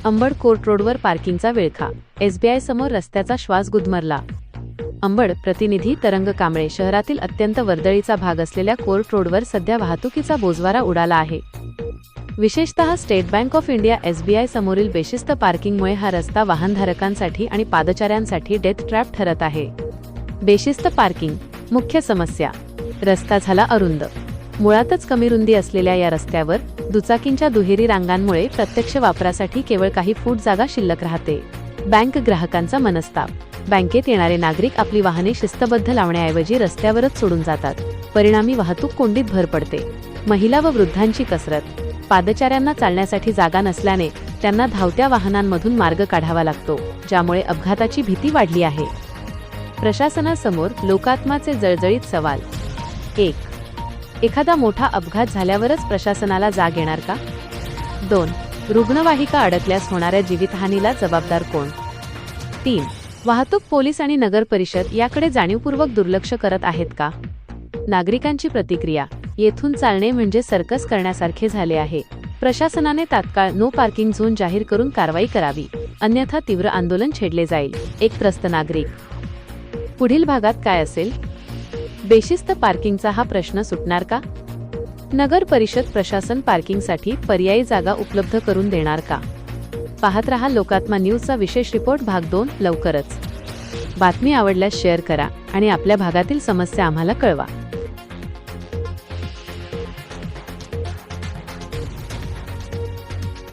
Ambad court रोडवर पार्किंगचा विळखा, एसबीआय समोर रस्त्याचा श्वास गुदमरला. अंबड प्रतिनिधी तरंग कांबळे. शहरातील अत्यंत वर्दळीचा भाग असलेल्या कोर्ट रोडवर सध्या वाहतुकीचा बोजवारा उडाला आहे. विशेषतः state bank of India SBI समोरील बेशिस्त पार्किंगमुळे हा रस्ता वाहनधारकांसाठी आणि पादचाऱ्यांसाठी डेथ ट्रॅप ठरत आहे. बेशिस्त पार्किंग मुख्य समस्या. रस्ता झाला अरुंद. मुळातच कमी रुंदी असलेल्या या रस्त्यावर दुचाकींच्या दुहेरी रांगांमुळे प्रत्यक्ष वापरासाठी केवळ काही फूट जागा शिल्लक राहते. बँक ग्राहकांचा मनस्ताप. बँकेत येणारे नागरिक आपली वाहने शिस्तबद्ध लावण्याऐवजी रस्त्यावरच सोडून जातात. परिणामी वाहतूक कोंडीत भर पडते. महिला व वृद्धांची कसरत. पादचाऱ्यांना चालण्यासाठी जागा नसल्याने त्यांना धावत्या वाहनांमधून मार्ग काढावा लागतो, ज्यामुळे अपघाताची भीती वाढली आहे. प्रशासनासमोर लोकात्माचे जळजळीत सवाल. 1. एखादा मोठा अपघात झाल्यावरच प्रशासनाला जाग येणार का? 2. रुग्णवाहिका अडकल्यास होणाऱ्या जीवितहानीला जबाबदार कोण? 3. वाहतूक पोलीस आणि नगर परिषद याकडे जाणीवपूर्वक दुर्लक्ष करत आहेत का? नागरिकांची प्रतिक्रिया. येथून चालणे म्हणजे सर्कस करण्यासारखे झाले आहे. प्रशासनाने तात्काळ नो पार्किंग झोन जाहीर करून कारवाई करावी, अन्यथा तीव्र आंदोलन छेडले जाईल. एक त्रस्त नागरिक. पुढील भागात काय असेल? बेशिस्त पार्किंगचा हा प्रश्न सुटणार का? नगर परिषद प्रशासन पार्किंगसाठी पर्यायी जागा उपलब्ध करून देणार का? पाहत रहा लोकात्मा न्यूजचा विशेष रिपोर्ट भाग 2 लवकरच. बातमी आवडल्यास शेअर करा आणि आपल्या भागातील समस्या आम्हाला कळवा.